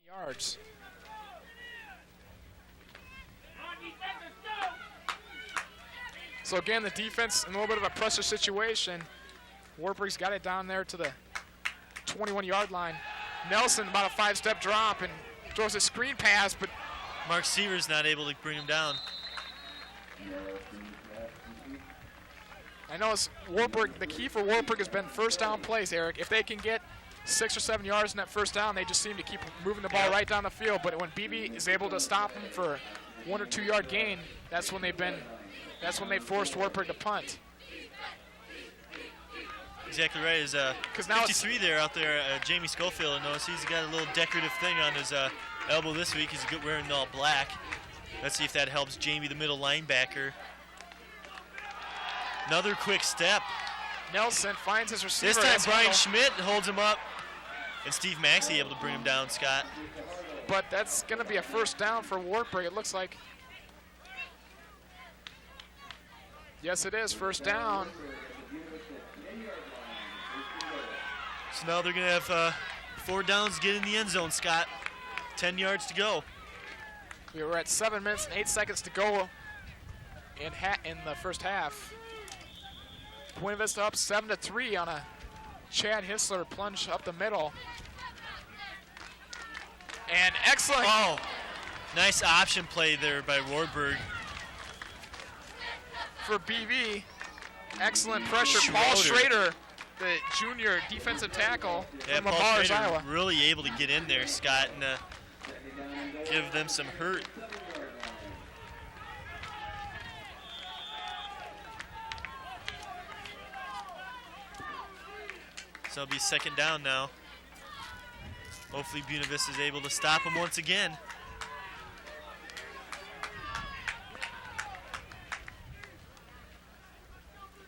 yards. So again, the defense in a little bit of a pressure situation. Wartburg's got it down there to the 21-yard line. Nelson about a 5-step drop and throws a screen pass, but Mark Seaver's not able to bring him down. I know it's Wartburg. The key for Wartburg has been first down plays, Eric. If they can get 6 or 7 yards in that first down, they just seem to keep moving the ball right down the field. But when BB is able to stop them for a 1 or 2 yard gain, that's when they forced Wartburg to punt. Exactly right. Is 53 there out there, Jamie Schofield. I notice he's got a little decorative thing on his elbow this week. He's wearing all black. Let's see if that helps Jamie, the middle linebacker. Another quick step. Nelson finds his receiver. This time Brian Schmidt holds him up. And Steve Maxey able to bring him down, Scott. But that's going to be a first down for Wartburg, it looks like. Yes, it is. First down. So now they're going to have 4 downs, get in the end zone, Scott. 10 yards to go. We were at 7 minutes and 8 seconds to go in the first half. Buena Vista up 7-3 on a Chad Hissler plunge up the middle. And excellent. Oh, nice option play there by Wartburg. For BV, excellent pressure. Paul Schrader, the junior defensive tackle from Paul Schrader Iowa. Really able to get in there, Scott, and give them some hurt. So it'll be second down now. Hopefully Buena Vista is able to stop him once again.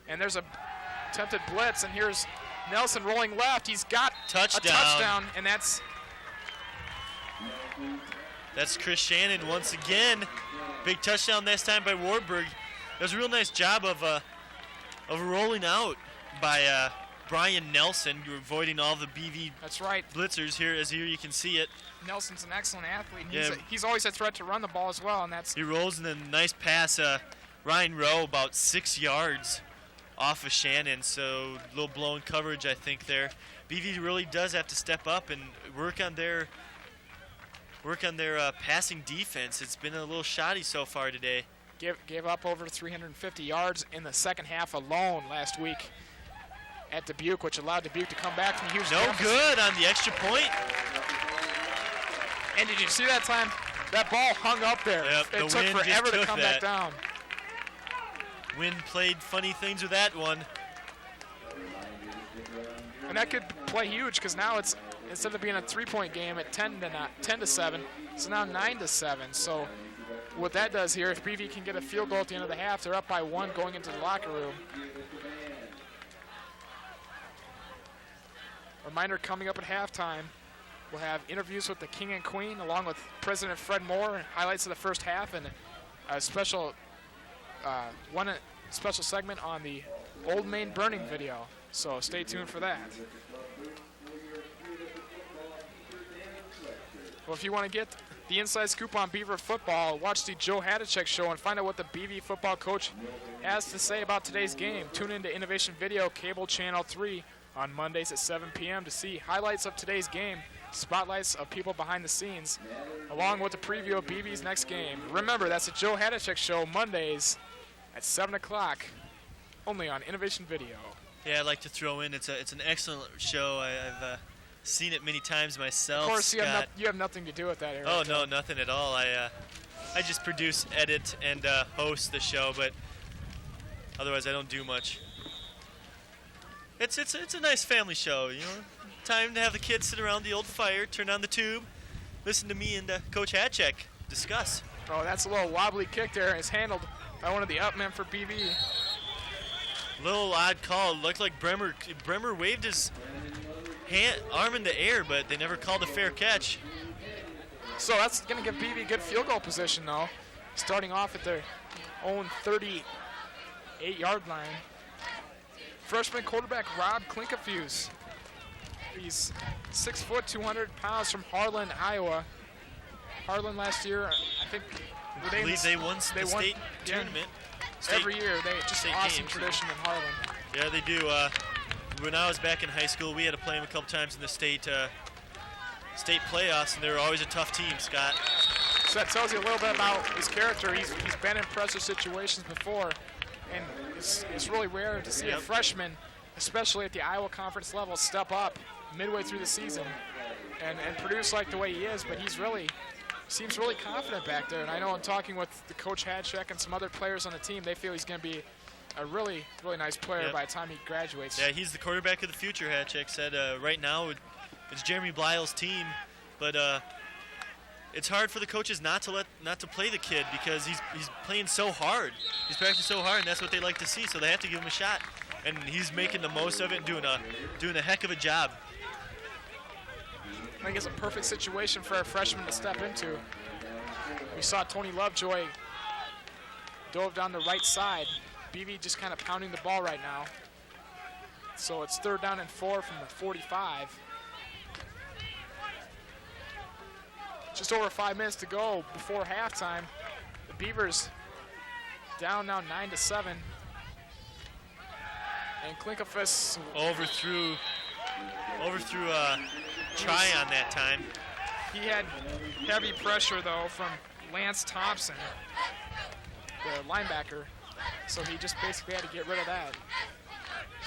And there's a attempted blitz, and here's Nelson rolling left. He's got touchdown. A touchdown, and that's Chris Shannon once again. Big touchdown this time by Wartburg. That was a real nice job of rolling out by Brian Nelson. You're avoiding all the BV blitzers here, as here you can see it. Nelson's an excellent athlete. He's always a threat to run the ball as well, and he rolls, and then nice pass. Ryan Rowe about 6 yards off of Shannon, so a little blown coverage, I think, there. BV really does have to step up and work on their passing defense. It's been a little shoddy so far today. Gave up over 350 yards in the second half alone last week at Dubuque, which allowed Dubuque to come back from a huge deficit. Good on the extra point. And did you see that time? That ball hung up there. Yep, it took forever to come back down. Wind played funny things with that one. And that could play huge, because now it's, instead of being a 3-point game at 10-7, it's now 9-7. So what that does here, if BV can get a field goal at the end of the half, they're up by 1 going into the locker room. Reminder, coming up at halftime, we'll have interviews with the King and Queen along with President Fred Moore, and highlights of the first half, and a special special segment on the Old Main burning video. So stay tuned for that. Well, if you want to get the inside scoop on Beaver football, watch the Joe Hadachek show and find out what the BV football coach has to say about today's game. Tune into Innovation Video, cable channel 3 on Mondays at 7 p.m. to see highlights of today's game, spotlights of people behind the scenes, along with the preview of BV's next game. Remember, that's the Joe Hadachek show, Mondays at 7 o'clock, only on Innovation Video. Yeah, I'd like to throw in, it's an excellent show. I've seen it many times myself. Of course, Scott. you have nothing to do with that, Eric. Oh, no, nothing at all. I just produce, edit, and host the show, but otherwise I don't do much. It's a nice family show, you know. Time to have the kids sit around the old fire, turn on the tube, listen to me and Coach Hatchek discuss. Oh, that's a little wobbly kick there. It's handled by one of the upmen for BV. Little odd call. Looked like Bremer waved his arm in the air, but they never called a fair catch. So that's going to give BV good field goal position, though, starting off at their own 38-yard line. Freshman quarterback Rob Klinkafuse He's 6 foot, 200 pounds from Harlan, Iowa. Harlan last year, I think I believe they won the state tournament. Every year, they just awesome games. tradition in Harlan. Yeah, they do. When I was back in high school, we had to play him a couple times in the state playoffs, and they were always a tough team, Scott. So that tells you a little bit about his character. He's been in pressure situations before, and it's really rare to see a freshman, especially at the Iowa Conference level, step up midway through the season and produce like the way he is. But seems really confident back there. And I know in talking with the Coach Hadcheck and some other players on the team, they feel he's going to be a really, really nice player by the time he graduates. Yeah, he's the quarterback of the future, Hadcheck said. Right now, it's Jeremy Blyle's team, but it's hard for the coaches not to play the kid because he's playing so hard. He's practicing so hard, and that's what they like to see. So they have to give him a shot, and he's making the most of it and doing a heck of a job. I think it's a perfect situation for a freshman to step into. We saw Tony Lovejoy dove down the right side. BV just kind of pounding the ball right now. So it's 3rd down and 4 from the 45. Just over 5 minutes to go before halftime. The Beavers down now 9-7. And Klinkafus overthrew try on that time. He had heavy pressure though from Lance Thompson, the linebacker. So he just basically had to get rid of that.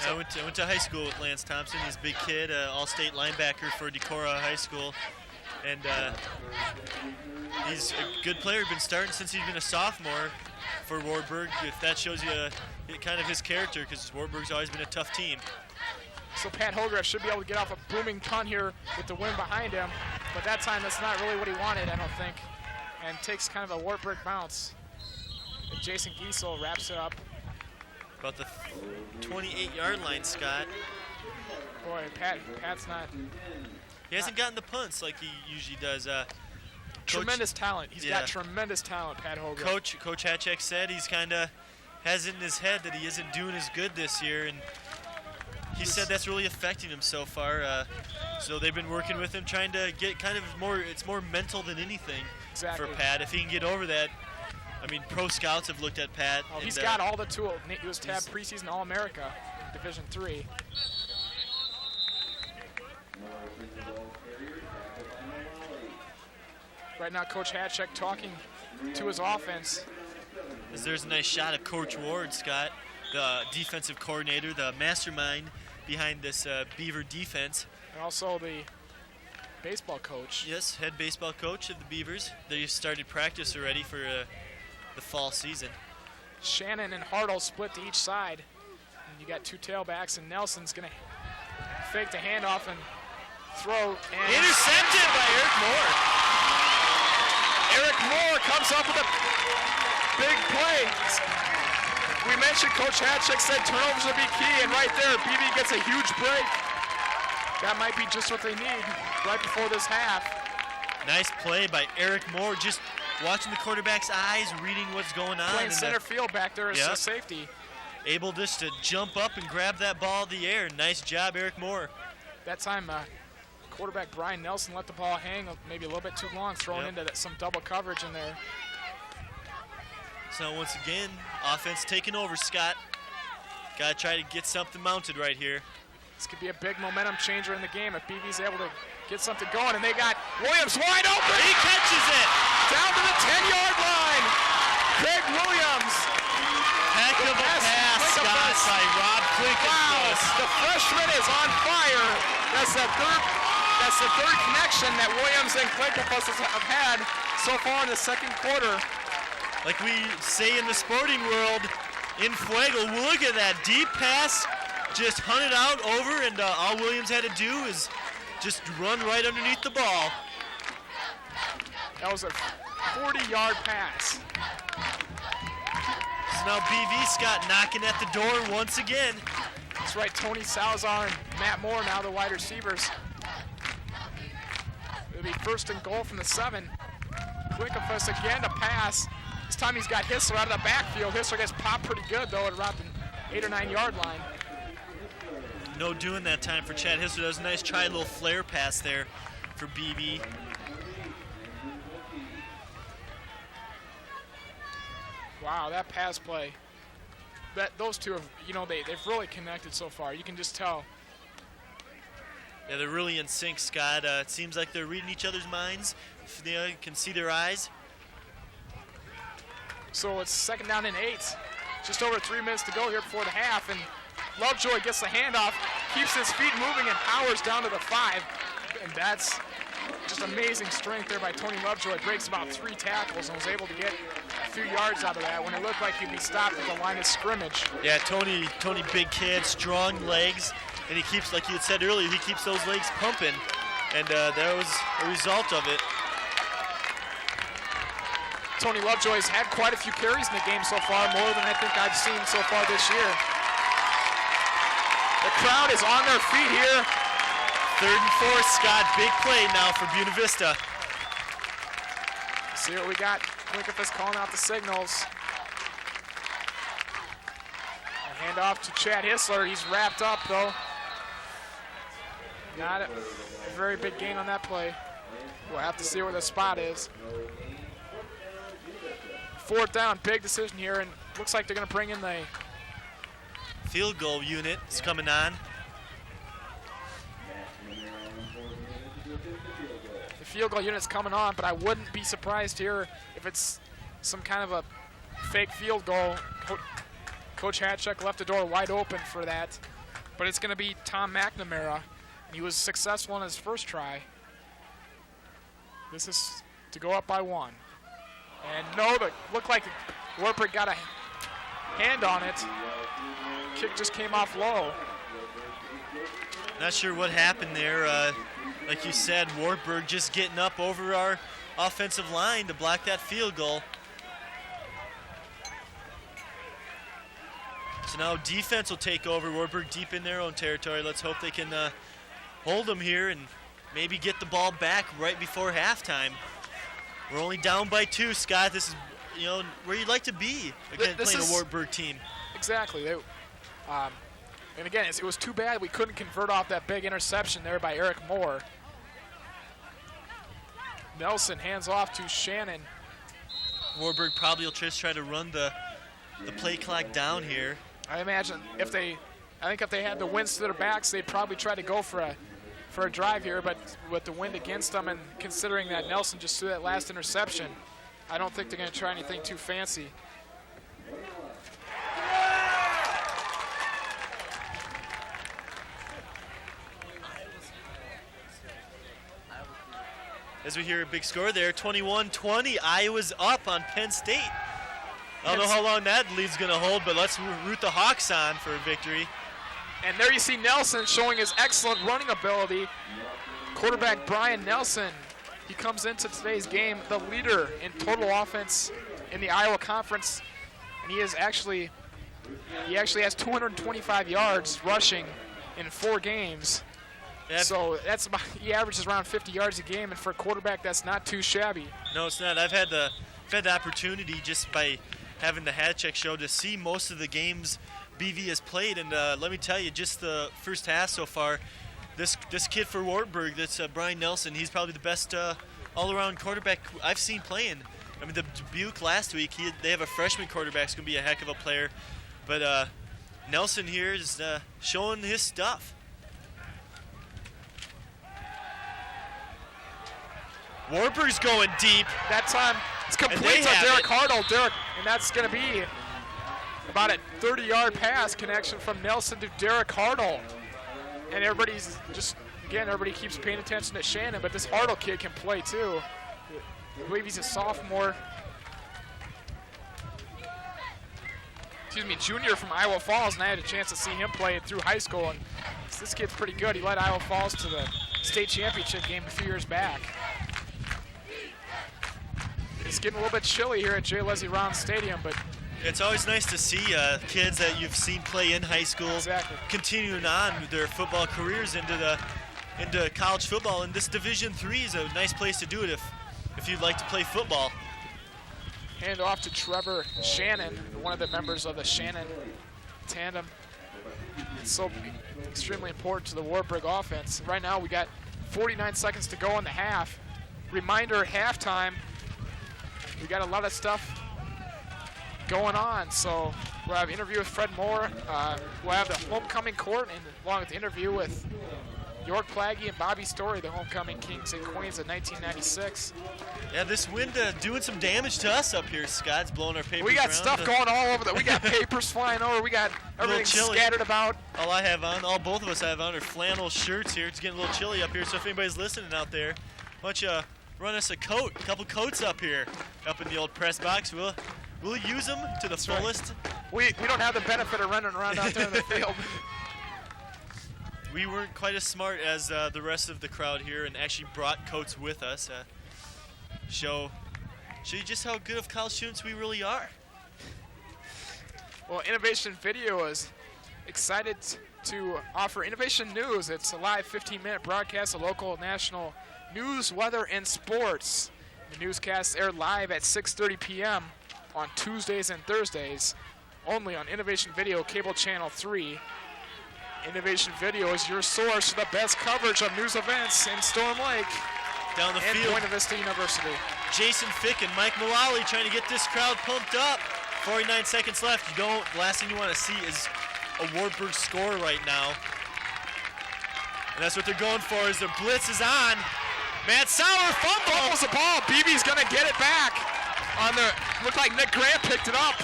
I went to high school with Lance Thompson. He's a big kid, all-state linebacker for Decorah High School. And he's a good player. Been starting since he's been a sophomore for Wartburg. If that shows you kind of his character, because Wartburg's always been a tough team. So Pat Hogarth should be able to get off a booming punt here with the wind behind him. But that time, that's not really what he wanted, I don't think. And takes kind of a Wartburg bounce. And Jason Giesel wraps it up. About the 28-yard line, Scott. Boy, Pat's not... He hasn't gotten the punts like he usually does. Tremendous talent. He's got tremendous talent, Pat Hogarth. Coach Hadcheck said he's kind of has it in his head that he isn't doing as good this year, and he said that's really affecting him so far. So they've been working with him, trying to get kind of more. It's more mental than anything for Pat. If he can get over that, I mean, pro scouts have looked at Pat. Oh, he's got all the tools. He was tabbed preseason All-America, Division III. Right now, Coach Hadcheck talking to his offense. There's a nice shot of Coach Ward, Scott, the defensive coordinator, the mastermind behind this Beaver defense. And also the baseball coach. Yes, head baseball coach of the Beavers. They started practice already for the fall season. Shannon and Hartle split to each side. And you got two tailbacks, and Nelson's going to fake the handoff and throw. And intercepted by Eric Moore. Eric Moore comes up with a big play. We mentioned Coach Hadcheck said turnovers will be key, and right there, BV gets a huge break. That might be just what they need right before this half. Nice play by Eric Moore, just watching the quarterback's eyes, reading what's going on. Playing center field back there as a safety. Able just to jump up and grab that ball in the air. Nice job, Eric Moore. That time, quarterback Brian Nelson let the ball hang maybe a little bit too long, throwing into some double coverage in there. So once again, offense taking over, Scott. Got to try to get something mounted right here. This could be a big momentum changer in the game if BV's able to get something going. And they got Williams wide open. He catches it. Down to the 10-yard line. Craig Williams. Heck of a pass, Scott, by Rob Klinkafus. Wow, the freshman is on fire. That's the third connection that Williams and Klinkafus have had so far in the second quarter. Like we say in the sporting world, in Fuego, look at that deep pass, just hunted out over, and all Williams had to do is just run right underneath the ball. That was a 40-yard pass. So now BV Scott knocking at the door once again. That's right, Tony Salazar and Matt Moore now the wide receivers. It'll be 1st and goal from the 7. Klinkafus again to pass. This time he's got Hissler out of the backfield. Hissler gets popped pretty good though at around the 8 or 9 yard line. no doing that time for Chad Hissler. That was a nice try, a little flare pass there for BB. Wow, that pass play. Those two have, they've really connected so far. You can just tell. Yeah, they're really in sync, Scott. It seems like they're reading each other's minds. You can see their eyes. So it's 2nd down and 8. Just over 3 minutes to go here before the half, and Lovejoy gets the handoff, keeps his feet moving, and powers down to the 5. And that's just amazing strength there by Tony Lovejoy. Breaks about 3 tackles and was able to get a few yards out of that when it looked like he'd be stopped at the line of scrimmage. Yeah, Tony, big kid, strong legs, and he keeps, like you had said earlier, he keeps those legs pumping, and that was a result of it. Tony Lovejoy's had quite a few carries in the game so far, more than I think I've seen so far this year. The crowd is on their feet here. 3rd and 4, Scott. Big play now for Buena Vista. See what we got. Clinkerfus calling out the signals. A handoff to Chad Hissler. He's wrapped up, though. Not a very big gain on that play. We'll have to see where the spot is. 4th down, big decision here, and looks like they're going to bring in the field goal unit is coming on. The field goal unit's coming on, but I wouldn't be surprised here if it's some kind of a fake field goal. Coach Hatchuk left the door wide open for that, but it's going to be Tom McNamara. He was successful in his first try. This is to go up by 1. And no, but looked like Wartburg got a hand on it. Kick just came off low. Not sure what happened there. Like you said, Wartburg just getting up over our offensive line to block that field goal. So now defense will take over. Wartburg deep in their own territory. Let's hope they can hold them here and maybe get the ball back right before halftime. We're only down by 2, Scott. This is, where you'd like to be against playing a Wartburg team. Exactly. And again, it was too bad we couldn't convert off that big interception there by Eric Moore. Nelson hands off to Shannon. Wartburg probably will just try to run the play clock down here. I imagine if they had the winds to their backs, they'd probably try to go for a drive here, but with the wind against them and considering that Nelson just threw that last interception, I don't think they're going to try anything too fancy. As we hear a big score there, 21-20, Iowa's up on Penn State. I don't know how long that lead's going to hold, but let's root the Hawks on for a victory. And there you see Nelson showing his excellent running ability. Quarterback Brian Nelson, he comes into today's game the leader in total offense in the Iowa Conference, and he actually has 225 yards rushing in 4 games. So that's about, he averages around 50 yards a game, and for a quarterback, that's not too shabby. No, it's not. I've had the opportunity just by having the Hatcheck show to see most of the games BV has played, and let me tell you, just the first half so far, this kid for Wartburg, that's Brian Nelson, he's probably the best all-around quarterback I've seen playing. I mean, the Dubuque last week, they have a freshman quarterback who's going to be a heck of a player, but Nelson here is showing his stuff. Wartburg's going deep. That time it's complete to Derek Hartle. And that's going to be about a 30-yard pass connection from Nelson to Derek Hartle. And everybody keeps paying attention to Shannon, but this Hartle kid can play too. I believe he's a sophomore. Junior from Iowa Falls, and I had a chance to see him play through high school. And this kid's pretty good. He led Iowa Falls to the state championship game a few years back. It's getting a little bit chilly here at J. Leslie Round Stadium, but it's always nice to see kids that you've seen play in high school continuing on with their football careers into college football. And this Division III is a nice place to do it if you'd like to play football. Hand off to Trevor Shannon, one of the members of the Shannon tandem. It's so extremely important to the Wartburg offense. Right now we got 49 seconds to go in the half. Reminder at halftime, we got a lot of stuff going on. So we'll have an interview with Fred Moore. We'll have the homecoming court, and along with the interview with York Plagge and Bobby Story, the homecoming Kings and Queens of 1996. Yeah, this wind doing some damage to us up here, Scott. It's blowing our papers We got around. stuff going all over. We got papers flying over. We got everything scattered about. Both of us have on our flannel shirts here. It's getting a little chilly up here, so if anybody's listening out there, why don't you run us a couple coats up here, up in the old press box. We'll use them to the fullest. Right. We don't have the benefit of running around out there in the field. We weren't quite as smart as the rest of the crowd here and actually brought coats with us. Show you just how good of college students we really are. Well, Innovation Video is excited to offer Innovation News. It's a live 15-minute broadcast of local, national news, weather, and sports. The newscasts air live at 6:30 p.m. on Tuesdays and Thursdays, only on Innovation Video Cable Channel 3. Innovation Video is your source for the best coverage of news events in Storm Lake down the and field. Buena Vista University. Jason Fick and Mike Mullally trying to get this crowd pumped up. 49 seconds left. The last thing you want to see is a Wartburg score right now. And that's what they're going for as the blitz is on. Matt Sauer fumbles the ball. BB's going to get it back. Looked like Nick Grant picked it up.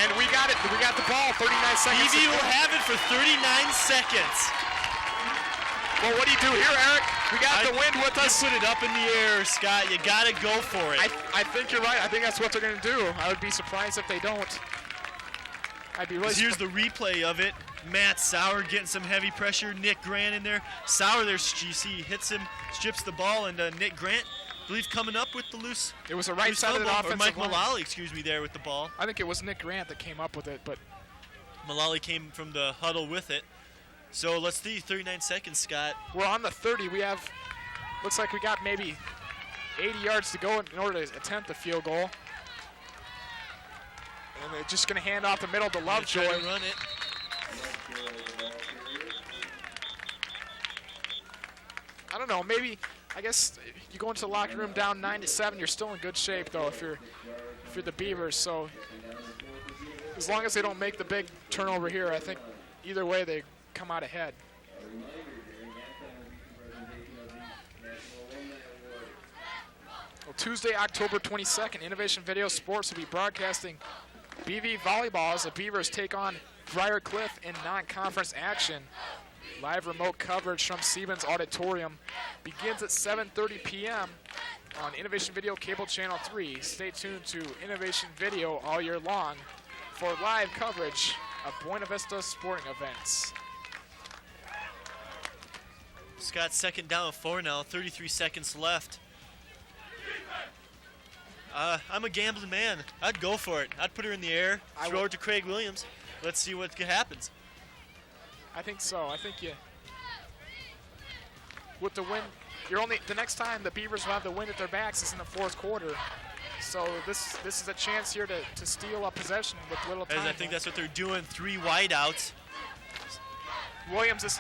And we got it. We got the ball. 39 seconds. BB will have it for 39 seconds. Well, what do you do here, Eric? We got the wind with us. You put it up in the air, Scott. You got to go for it. I think you're right. I think that's what they're going to do. I would be surprised if they don't. I'd be really Here's the replay of it. Matt Sauer getting some heavy pressure. Nick Grant in there. Sauer there, GC hits him, strips the ball, and Nick Grant, I believe, coming up with the loose. It was the right side of the offensive line. Or Mike line. Mullally, excuse me, there with the ball. I think it was Nick Grant that came up with it, but Mullally came from the huddle with it. So let's see, 39 seconds, Scott. We're on the 30. Looks like we got maybe 80 yards to go in order to attempt the field goal. And they're just going to hand off the middle to Lovejoy. Try to run it. I don't know, maybe, I guess you go into the locker room down 9-7, you're still in good shape though if you're the Beavers. So as long as they don't make the big turnover here, I think either way they come out ahead. Well, Tuesday, October 22nd, Innovation Video Sports will be broadcasting BV volleyball as the Beavers take on Briarcliff in non-conference action. Live remote coverage from Siemens Auditorium begins at 7:30 p.m. on Innovation Video Cable Channel 3. Stay tuned to Innovation Video all year long for live coverage of Buena Vista sporting events. Scott, second down and 4 now, 33 seconds left. I'm a gambling man. I'd go for it. I'd put her in the air, throw it to Craig Williams. Let's see what happens. I think so. I think with the wind, the next time the Beavers will have the wind at their backs is in the fourth quarter. So this is a chance here to steal a possession with little time. I think that's what they're doing. 3 wideouts. Williams is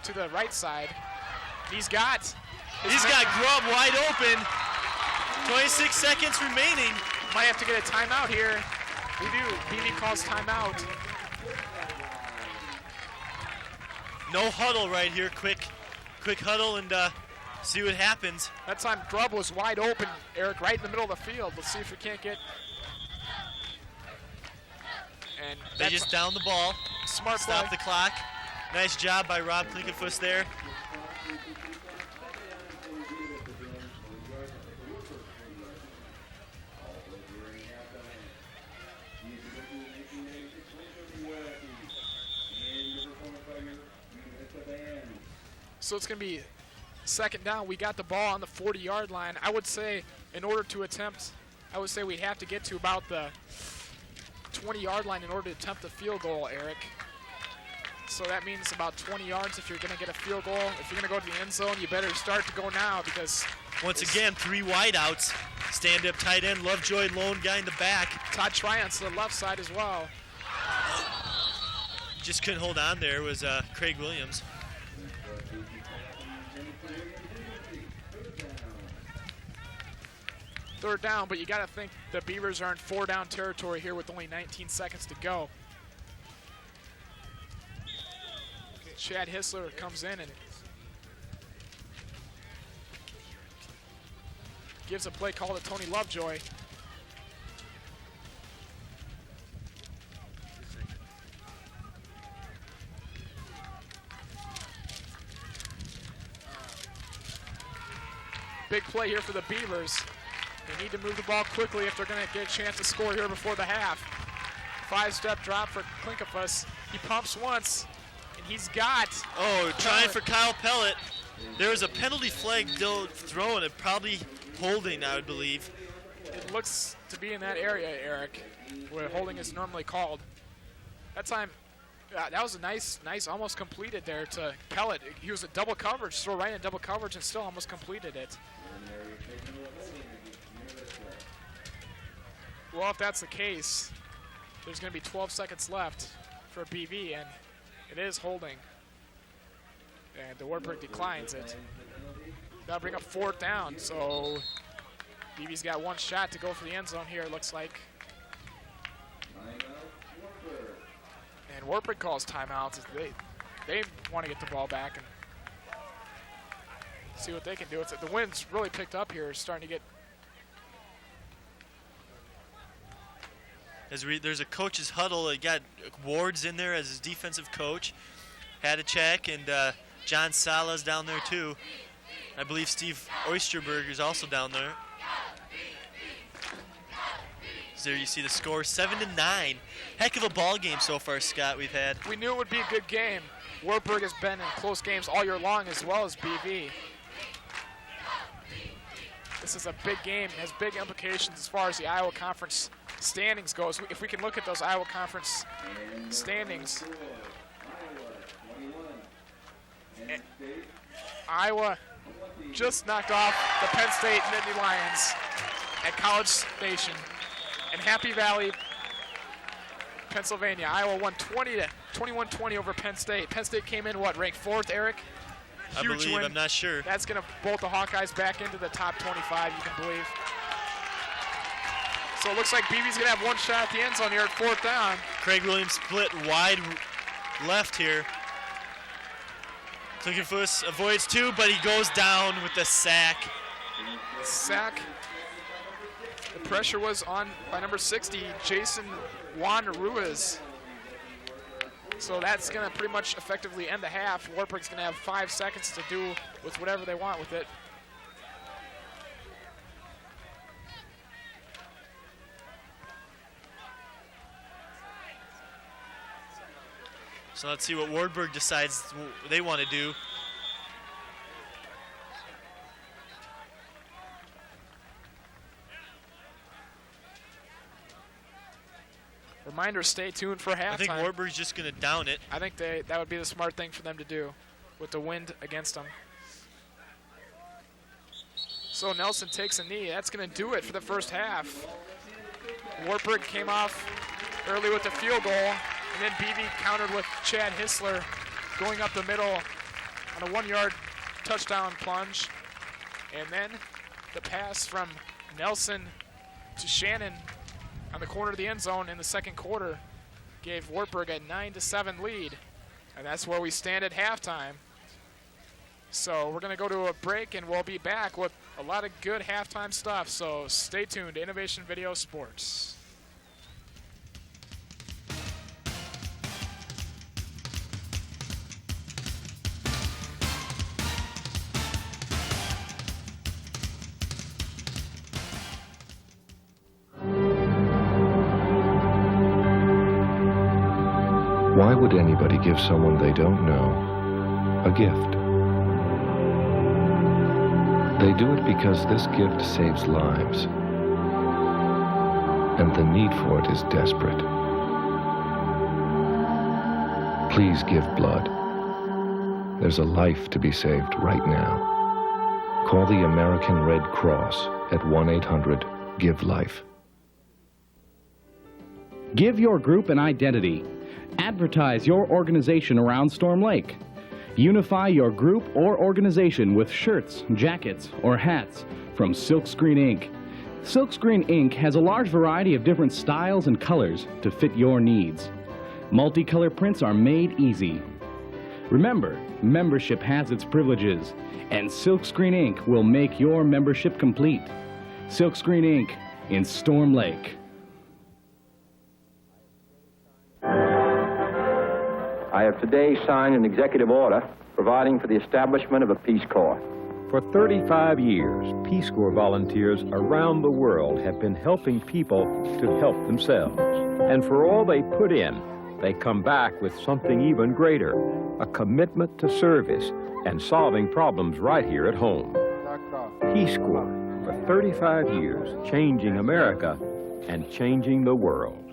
to the right side. He's got Grubb wide open. 26 seconds remaining. Might have to get a timeout here. We do. BB calls timeout. No huddle right here. Quick huddle and see what happens. That time Grubb was wide open, Eric, right in the middle of the field. Let's see if we can't get. And they just down the ball. Smart play. Stop the clock. Nice job by Rob Klinkenfuss there. So it's going to be second down. We got the ball on the 40-yard line. I would say in order to attempt, we have to get to about the 20-yard line in order to attempt the field goal, Eric. So that means about 20 yards if you're going to get a field goal. If you're going to go to the end zone, you better start to go now because... Once again, 3 wideouts. Stand-up tight end, Lovejoy, lone guy in the back. Todd Tryon's to the left side as well. just couldn't hold on there was Craig Williams. Third down, but you got to think the Beavers are in 4-down territory here with only 19 seconds to go. Chad Hissler comes in and gives a play call to Tony Lovejoy. Big play here for the Beavers. They need to move the ball quickly if they're going to get a chance to score here before the half. 5-step drop for Klinkafus. He pumps once, and he's got... Oh, trying for Kyle Pellet. There was a penalty flag thrown, and probably holding, I would believe. It looks to be in that area, Eric, where holding is normally called. That time, that was a nice, almost completed there to Pellet. He was a double coverage, throw right in double coverage, and still almost completed it. Well, if that's the case, there's going to be 12 seconds left for BV, and it is holding. And the Wartburg declines it. That'll bring up 4th down, so BV's got one shot to go for the end zone here, it looks like. And Wartburg calls timeouts. They want to get the ball back and see what they can do. The wind's really picked up here, starting to get... There's a coach's huddle. They got Ward's in there as his defensive coach. Hadachek and John Sala's down there too. I believe Steve Oysterberg is also down there. So there you see the score, 7-9. Heck of a ball game so far, Scott, we've had. We knew it would be a good game. Wartburg has been in close games all year long as well as BV. This is a big game, has big implications as far as the Iowa Conference standings goes. If we can look at those Iowa Conference standings, Iowa just knocked off the Penn State Nittany Lions at College Station in Happy Valley, Pennsylvania. Iowa won 21-20 over Penn State. Penn State came in, ranked 4th, Eric? I believe, win. I'm not sure. That's going to bolt the Hawkeyes back into the top 25, you can believe. So it looks like BV's going to have one shot at the end zone here at 4th down. Craig Williams split wide left here. Klinkafus avoids 2, but he goes down with the sack. Sack. The pressure was on by number 60, Jason Juan Ruiz. So that's going to pretty much effectively end the half. Wartburg's going to have 5 seconds to do with whatever they want with it. So let's see what Wartburg decides they want to do. Reminder, stay tuned for halftime. I think Wartburg's just going to down it. I think that would be the smart thing for them to do with the wind against them. So Nelson takes a knee. That's going to do it for the first half. Wartburg came off early with the field goal, and then BV countered with Chad Hissler going up the middle on a 1-yard touchdown plunge. And then the pass from Nelson to Shannon on the corner of the end zone in the second quarter gave Wartburg a 9-7 lead. And that's where we stand at halftime. So we're going to go to a break, and we'll be back with a lot of good halftime stuff. So stay tuned to Innovation Video Sports. Why would anybody give someone they don't know a gift? They do it because this gift saves lives, and the need for it is desperate. Please give blood. There's a life to be saved right now. Call the American Red Cross at 1-800-GIVE-LIFE. Give your group an identity. Advertise your organization around Storm Lake. Unify your group or organization with shirts, jackets, or hats from Silkscreen Inc. Silkscreen Inc. has a large variety of different styles and colors to fit your needs. Multicolor prints are made easy. Remember, membership has its privileges, and Silkscreen Inc. will make your membership complete. Silkscreen Inc. in Storm Lake. I have today signed an executive order providing for the establishment of a Peace Corps. For 35 years, Peace Corps volunteers around the world have been helping people to help themselves. And for all they put in, they come back with something even greater, a commitment to service and solving problems right here at home. Peace Corps, for 35 years, changing America and changing the world.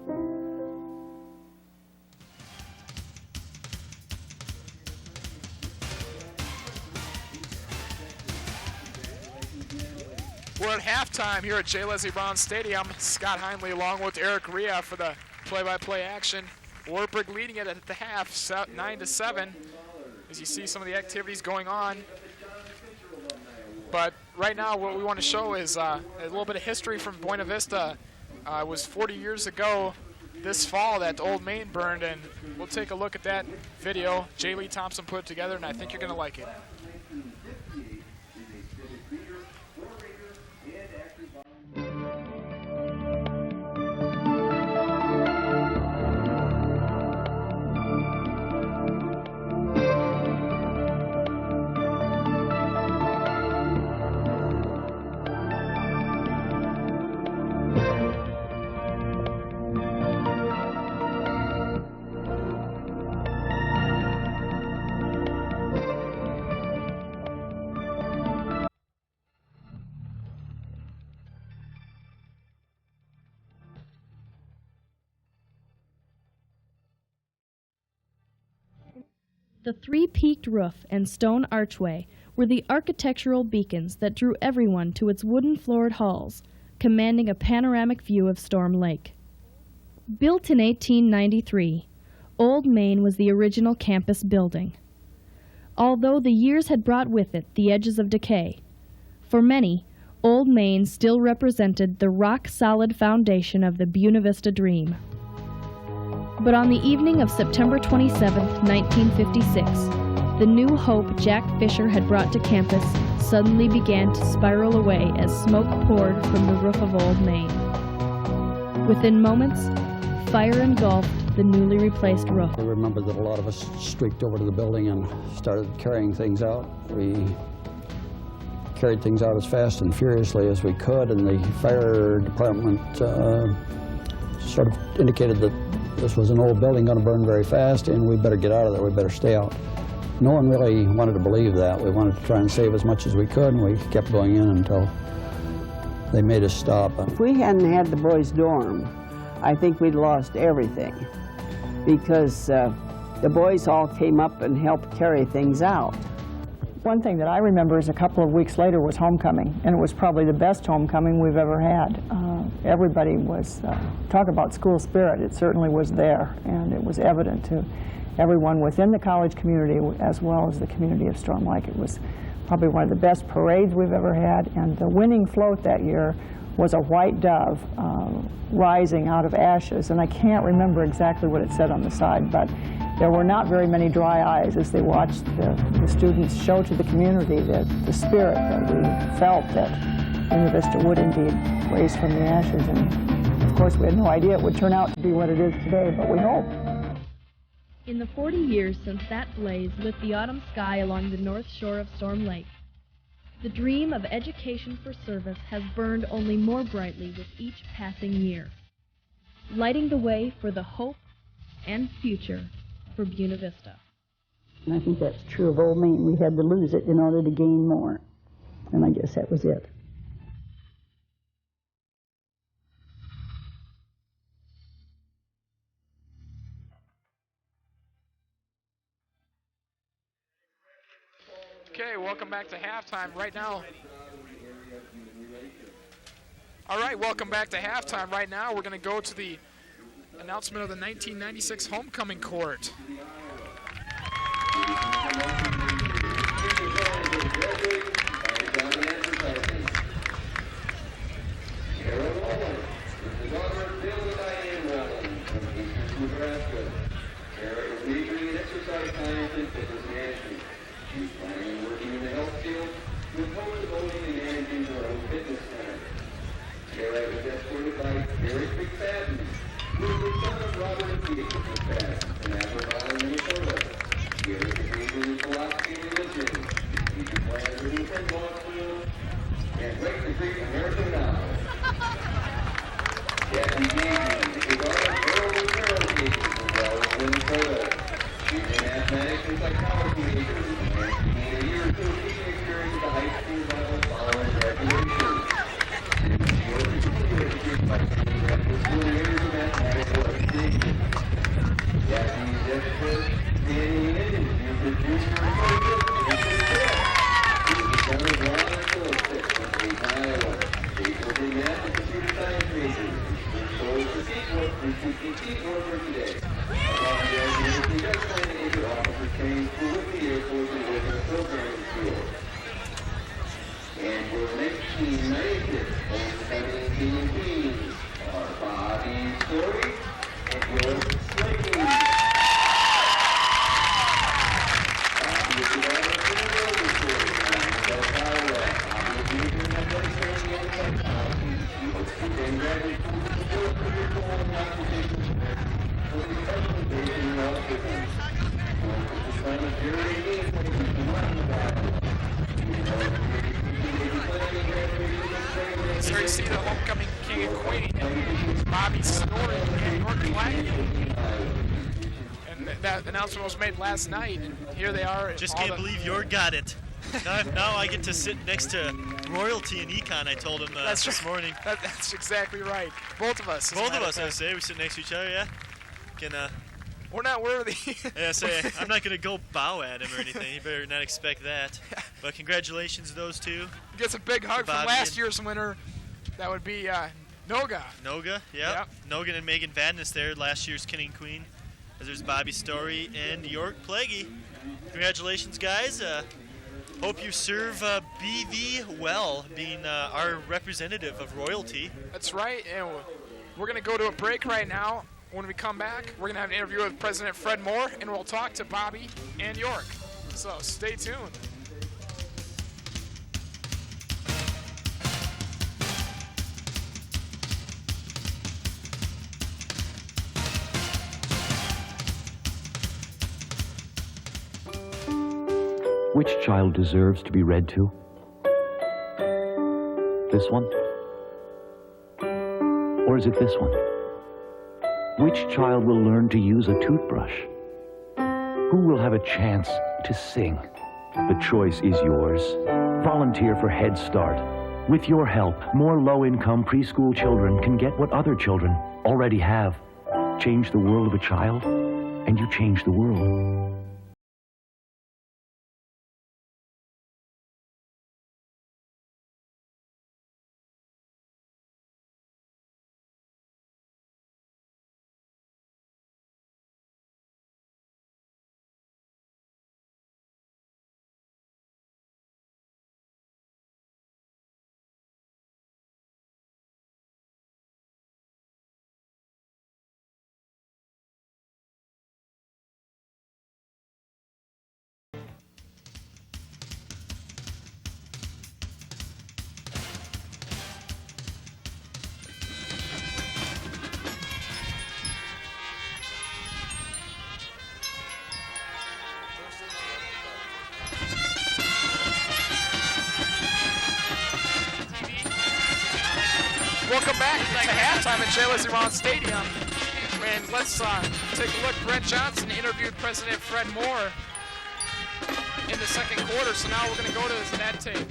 We're at halftime here at J. Leslie Brown Stadium. Scott Hindley along with Eric Ria for the play-by-play action. Wartburg leading it at the half, 9-7, as you see some of the activities going on. But right now what we want to show is a little bit of history from Buena Vista. It was 40 years ago this fall that Old Main burned, and we'll take a look at that video. J. Lee Thompson put it together, and I think you're going to like it. The three-peaked roof and stone archway were the architectural beacons that drew everyone to its wooden-floored halls, commanding a panoramic view of Storm Lake. Built in 1893, Old Main was the original campus building. Although the years had brought with it the edges of decay, for many, Old Main still represented the rock-solid foundation of the Buena Vista dream. But on the evening of September 27, 1956, the new hope Jack Fisher had brought to campus suddenly began to spiral away as smoke poured from the roof of Old Main. Within moments, fire engulfed the newly replaced roof. I remember that a lot of us streaked over to the building and started carrying things out. We carried things out as fast and furiously as we could, and the fire department sort of indicated that this was an old building going to burn very fast, and we better get out of there, we better stay out. No one really wanted to believe that. We wanted to try and save as much as we could, and we kept going in until they made us stop. If we hadn't had the boys' dorm, I think we'd lost everything, because the boys all came up and helped carry things out. One thing that I remember is a couple of weeks later was homecoming, and it was probably the best homecoming we've ever had. Everybody was, talk about school spirit, it certainly was there, and it was evident to everyone within the college community as well as the community of Storm Lake. It was probably one of the best parades we've ever had, and the winning float that year was a white dove rising out of ashes, and I can't remember exactly what it said on the side, but there were not very many dry eyes as they watched the students show to the community that the spirit that we felt that Buena Vista would indeed raise from the ashes. And of course we had no idea it would turn out to be what it is today, but we hope. In the 40 years since that blaze lit the autumn sky along the north shore of Storm Lake, the dream of education for service has burned only more brightly with each passing year, lighting the way for the hope and future for Buena Vista. And I think that's true of Old Main. We had to lose it in order to gain more. And I guess that was it. Okay, welcome back to halftime right now. All right, welcome back to halftime right now. We're going to go to the announcement of the 1996 homecoming court. She's planning on working in the health field with hopes of owning and managing her own fitness center. Sarah was escorted by Eric McFadden, who is the son of Robert and Peter McFadden from Apple Valley, Minnesota. Eric agreed with his philosophy and religion. He plans to attend law school and wait to read American novels. Kathy Gagey is the daughter of Harold Gagey from Dallas, Minnesota. She's in mathematics and psychology major. In a year or two, teaching experience at the high school level following graduation. She was continuing education by taking graduate school years of mathematical education. Japanese expert, standing in future junior and she was the son of Ron and Phillips from Dayton, Iowa. She was a math and computer science major. So it's a teamwork today. Upon graduation, she does plan to enter officer training school with the Air Force and work in a programming school. And for 1996, homecoming king and queens are Bobby Story and George Slinky. Bobby is the daughter of King Rover Story from Iowa. Bobby is major in athletic training and psychology. She hopes to attend graduate school with the George Career Goal and Occupation for the specialization in all fitness. The son of Jerry Lee from Wartburg. So you see the homecoming king and queen, Bobby Story and York Claggett. And that announcement was made last night, and here they are. Just can't believe York got it. Now I get to sit next to royalty in econ, I told him this morning. That's exactly right. Both of us. Both of us, I say. We sit next to each other, yeah. We're not worthy. Yeah, I'm not going to go bow at him or anything. You better not expect that. But congratulations to those two. Gets a big hug from last year's winner. That would be Noga. Noga, yeah. Yep. Noga and Megan Vadnais there, last year's king and queen. As there's Bobby Story and York Plaguey. Congratulations, guys. Hope you serve BV well, being our representative of royalty. That's right. And we're going to go to a break right now. When we come back, we're going to have an interview with President Fred Moore, and we'll talk to Bobby and York. So stay tuned. Which child deserves to be read to? This one? Or is it this one? Which child will learn to use a toothbrush? Who will have a chance to sing? The choice is yours. Volunteer for Head Start. With your help, more low-income preschool children can get what other children already have. Change the world of a child, and you change the world. Welcome back to halftime at J. Round Stadium. And let's take a look. Brent Johnson interviewed President Fred Moore in the second quarter, so now we're going to go to that tape.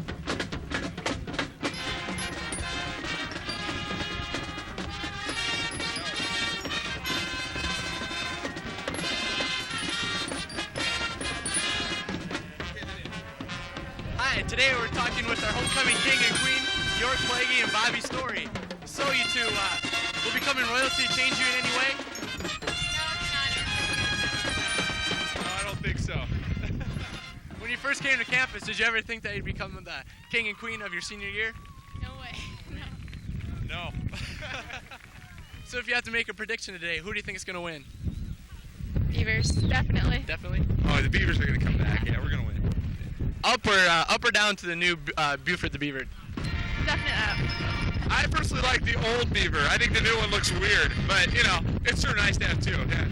Hi, today we're talking with our homecoming king and queen, York Plaguey and Bobby Story. So you two, will becoming royalty change you in any way? When you first came to campus, did you ever think that you'd become the king and queen of your senior year? No way. No. So if you have to make a prediction today, who do you think is going to win? Beavers, definitely. Definitely? Oh, the Beavers are going to come back. Yeah, we're going to win. Up or down to the new Buford the Beaver? Definitely up. I personally like the old Beaver. I think the new one looks weird, but you know, it's sort of nice to have two. Yeah.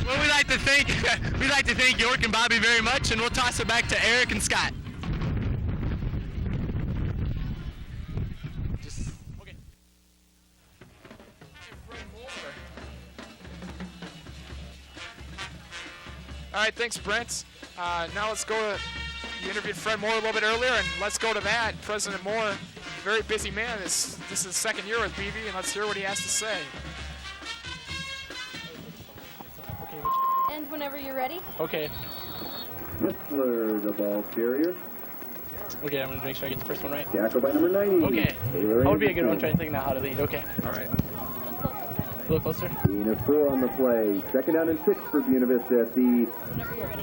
Well, we'd like to thank York and Bobby very much, and we'll toss it back to Eric and Scott. Okay. All right, thanks, Brent. Now let's go to, you interviewed Fred Moore a little bit earlier, and let's go to that. President Moore, very busy man. This is his second year with BV, and let's hear what he has to say. And whenever you're ready. Okay. Whistler, the ball carrier. Okay, I'm going to make sure I get the first one right. Tackled by number 90. Okay. That would be a good one. Trying to think now how to lead. Okay. All right. A little closer. Buena 4 on the play. Second down and 6 for Buena Vista at the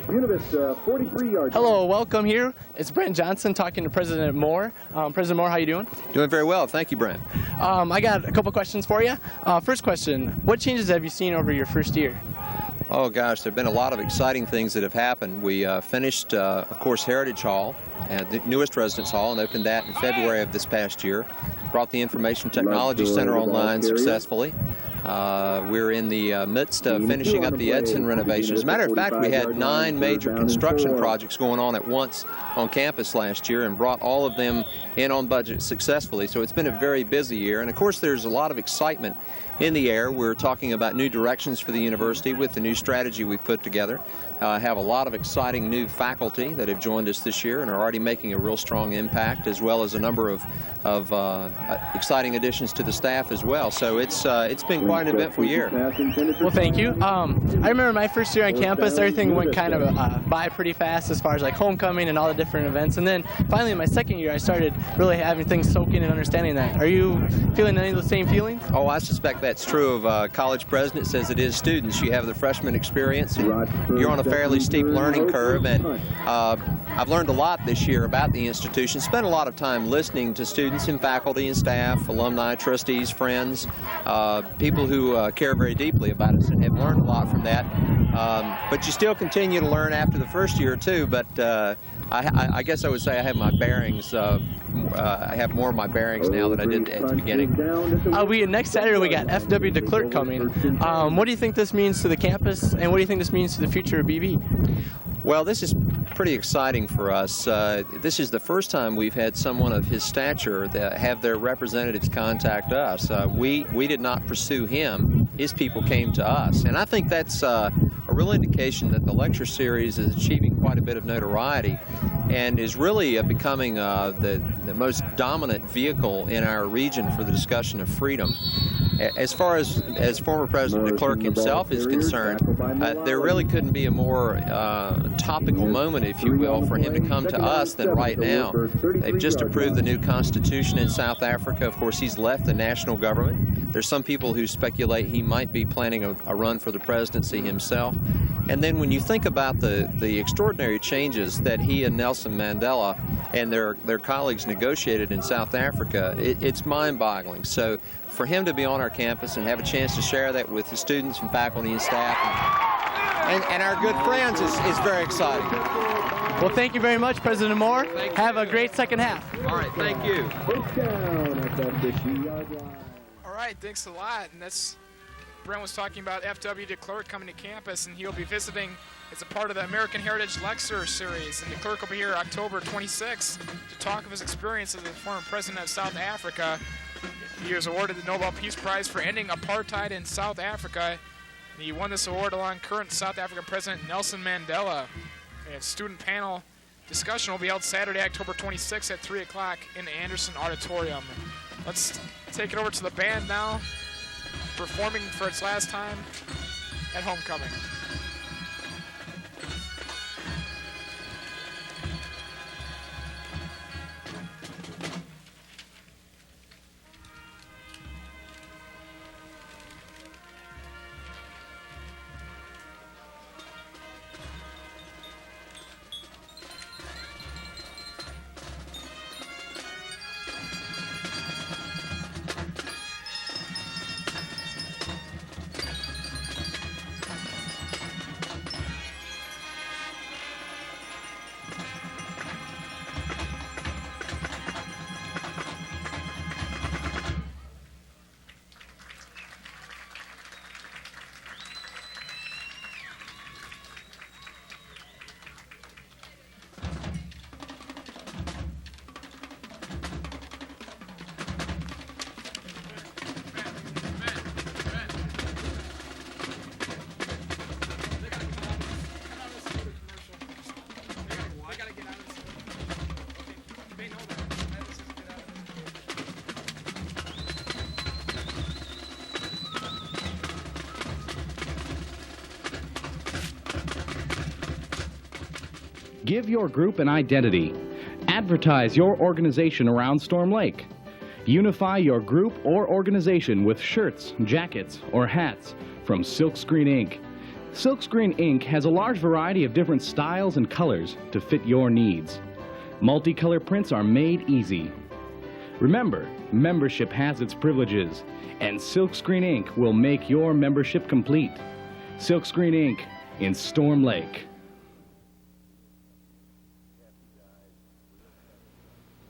Buena Vista 43-yard. Hello, welcome here. It's Brent Johnson talking to President Moore. President Moore, how you doing? Doing very well. Thank you, Brent. I got a couple questions for you. First question, what changes have you seen over your first year? Oh, gosh, there have been a lot of exciting things that have happened. We finished, of course, Heritage Hall, the newest residence hall, and opened that in February of this past year. Brought the Information Technology Center online successfully. We're in the midst of finishing up the Edson renovation. As a matter of fact, we had 9 major construction projects going on at once on campus last year and brought all of them in on budget successfully. So it's been a very busy year. And of course, there's a lot of excitement in the air. We're talking about new directions for the university with the new strategy we've put together. Have a lot of exciting new faculty that have joined us this year and are already making a real strong impact, as well as a number of exciting additions to the staff as well. So it's been quite an eventful year. Well, thank you. I remember my first year on campus, everything went kind of by pretty fast as far as like homecoming and all the different events. And then finally in my second year, I started really having things soak in and understanding that. Are you feeling any of the same feelings? Oh, I suspect that's true of college presidents as it is students. You have the freshman experience, and you're on a fairly steep learning curve, and I've learned a lot this year about the institution. Spent a lot of time listening to students and faculty and staff, alumni, trustees, friends, people who care very deeply about us and have learned a lot from that. But you still continue to learn after the first year too, but I guess I would say I have my bearings. I have more of my bearings now than I did at the beginning. Next Saturday we got FW de Klerk coming. What do you think this means to the campus, and what do you think this means to the future of BV? Well, this is pretty exciting for us. This is the first time we've had someone of his stature that have their representatives contact us. We did not pursue him. His people came to us. And I think that's a real indication that the lecture series is achieving quite a bit of notoriety and is really becoming the most dominant vehicle in our region for the discussion of freedom. As far as former President de Klerk himself is concerned, there really couldn't be a more topical moment, if you will, for him to come to us than right now. They've just approved the new constitution in South Africa. Of course, he's left the national government. There's some people who speculate he might be planning a run for the presidency himself. And then when you think about the extraordinary changes that he and Nelson Mandela and their colleagues negotiated in South Africa, it's mind-boggling. So for him to be on our campus and have a chance to share that with the students and faculty and staff and our good friends is very exciting. Well, thank you very much, President Moore. Have a great second half. All right, thank you. All right, thanks a lot. And that's Brent was talking about FW de Klerk coming to campus, and he'll be visiting as a part of the American Heritage Lecture Series. And de Klerk will be here October 26th to talk of his experience as the former president of South Africa. He was awarded the Nobel Peace Prize for ending apartheid in South Africa. And he won this award along current South African President Nelson Mandela. A student panel discussion will be held Saturday, October 26th at 3 o'clock in the Anderson Auditorium. Let's take it over to the band now, performing for its last time at homecoming. Give your group an identity. Advertise your organization around Storm Lake. Unify your group or organization with shirts, jackets, or hats from Silkscreen Ink. Silkscreen Ink has a large variety of different styles and colors to fit your needs. Multicolor prints are made easy. Remember, membership has its privileges, and Silkscreen Ink will make your membership complete. Silkscreen Ink in Storm Lake.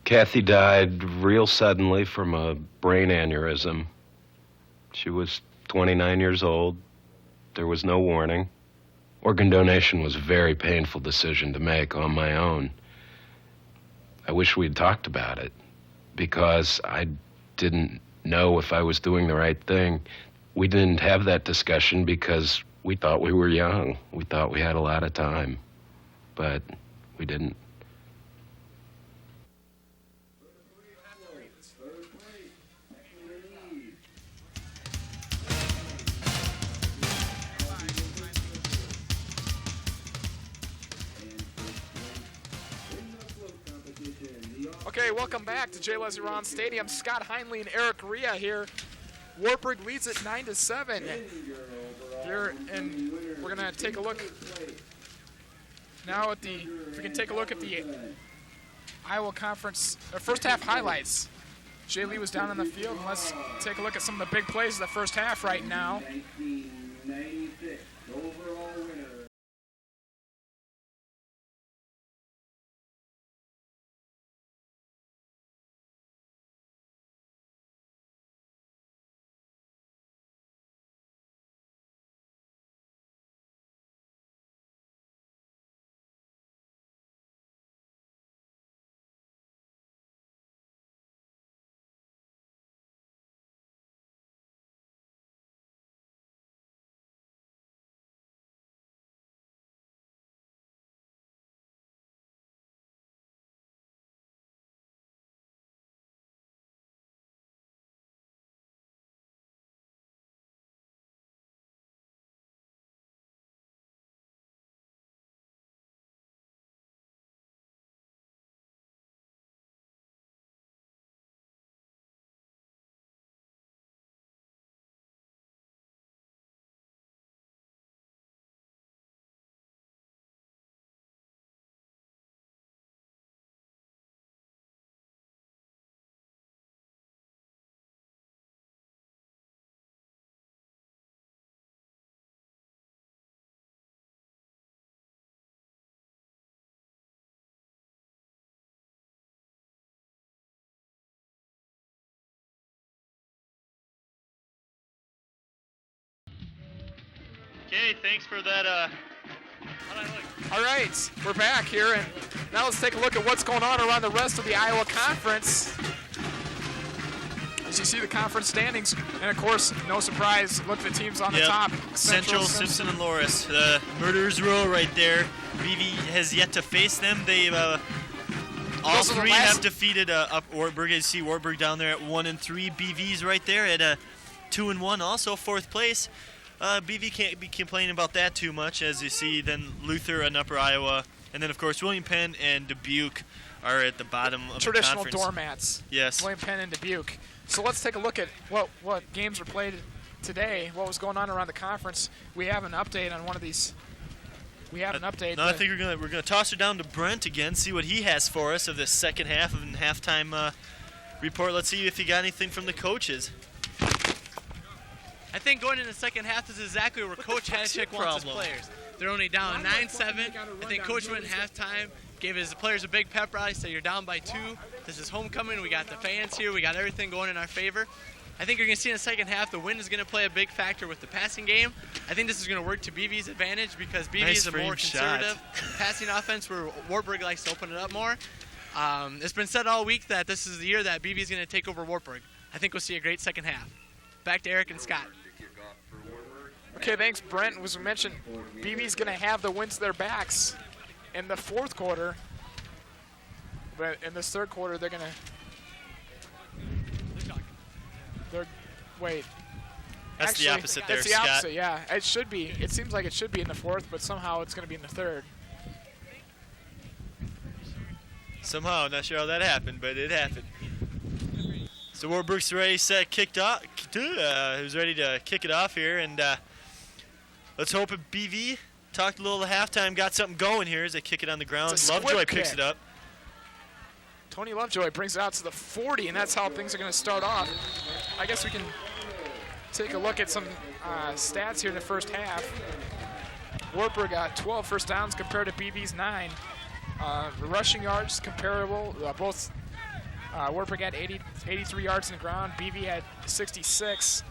Kathy died real suddenly from a brain aneurysm. She was 29 years old. There was no warning. Organ donation was a very painful decision to make on my own. I wish we'd talked about it, because I didn't know if I was doing the right thing. We didn't have that discussion because we thought we were young. We thought we had a lot of time, but we didn't. Okay, welcome back to J. Leslie Ron Stadium. Scott Heinley and Eric Ria here. Wartburg leads it 9-7 here, and we're gonna take a look now at the. If we can take a look at the Iowa Conference first half highlights. Jay Lee was down on the field, and let's take a look at some of the big plays of the first half right now. 1996 overall winner. Okay, thanks for that. All right, we're back here, and now let's take a look at what's going on around the rest of the Iowa Conference. As you see the conference standings, and of course, no surprise, look at the teams on the top. Central, Simpson, and Loris. The Murderers Row right there. BV has yet to face them. They've all three have defeated up Wartburg. You see Wartburg down there at 1-3. BV's right there at 2-1, also fourth place. BV can't be complaining about that too much, as you see. Then Luther and Upper Iowa, and then of course William Penn and Dubuque are at the bottom of the conference. Traditional doormats. Yes. William Penn and Dubuque. So let's take a look at what games were played today, what was going on around the conference. We have an update on one of these. We have an update. No, I think we're gonna toss her down to Brent again, see what he has for us of the second half and halftime report. Let's see if he got anything from the coaches. I think going into the second half is exactly where Coach Hadachek wants his players. They're only down 9-7. I think Coach went halftime gave his players a big pep rally, said you're down by 2. This is homecoming. We got the fans here. We got everything going in our favor. I think you're going to see in the second half the wind is going to play a big factor with the passing game. I think this is going to work to BV's advantage because BV is a more conservative passing offense where Wartburg likes to open it up more. It's been said all week that this is the year that BV is going to take over Wartburg. I think we'll see a great second half. Back to Eric and Scott. Okay, thanks, Brent. As we mentioned, BV's going to have the wind to their backs in the fourth quarter. But in this third quarter, they're going to... Wait. That's Actually, the opposite there, Scott. It's the opposite, yeah. It should be. It seems like it should be in the fourth, but somehow it's going to be in the third. Somehow, not sure how that happened, but it happened. So Wartburg's ready, set, kicked off. Who's ready to kick it off here, and let's hope it BV talked a little at halftime, got something going here as they kick it on the ground. Lovejoy picks it up. Tony Lovejoy brings it out to the 40, and that's how things are going to start off. I guess we can take a look at some stats here in the first half. Wartburg got 12 first downs compared to BV's 9. Rushing yards comparable. Both Wartburg had 83 yards on the ground. BV had 66.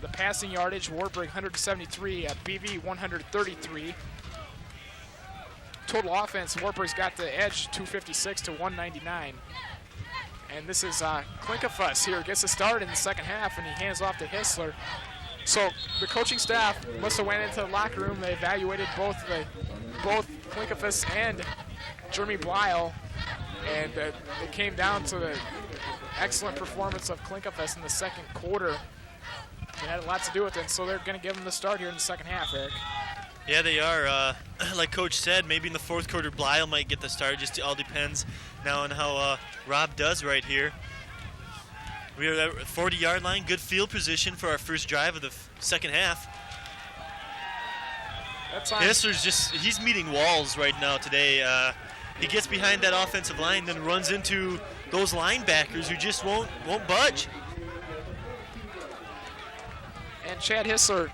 The passing yardage, Wartburg 173, BV 133. Total offense, Wartburg's got the edge 256 to 199. And this is Klinkefuss here, gets a start in the second half, and he hands off to Hissler. So the coaching staff must have went into the locker room. They evaluated both Klinkefuss and Jeremy Blyle, and it came down to the excellent performance of Klinkefuss in the second quarter. It had a lot to do with it, so they're going to give him the start here in the second half, Eric. Yeah, they are. Like Coach said, maybe in the fourth quarter, Blyle might get the start. Just all depends now on how Rob does right here. We are at the 40-yard line. Good field position for our first drive of the second half. Hissler's he's meeting walls right now today. He gets behind that offensive line, then runs into those linebackers who just won't budge. And Chad Hissler,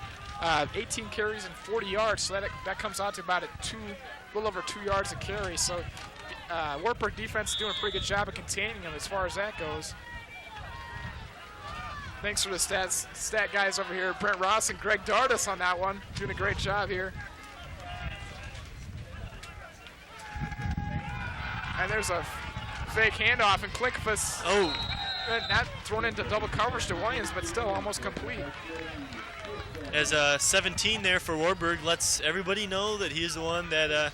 18 carries and 40 yards, so that comes out to about a little over 2 yards a carry. So Wartburg defense is doing a pretty good job of containing him as far as that goes. Thanks for the stat guys over here, Brent Ross and Greg Dardis on that one, doing a great job here. And there's a fake handoff, and Klinkefuss not thrown into double coverage to Williams, but still almost complete. As 17 there for Wartburg lets everybody know that he's the one that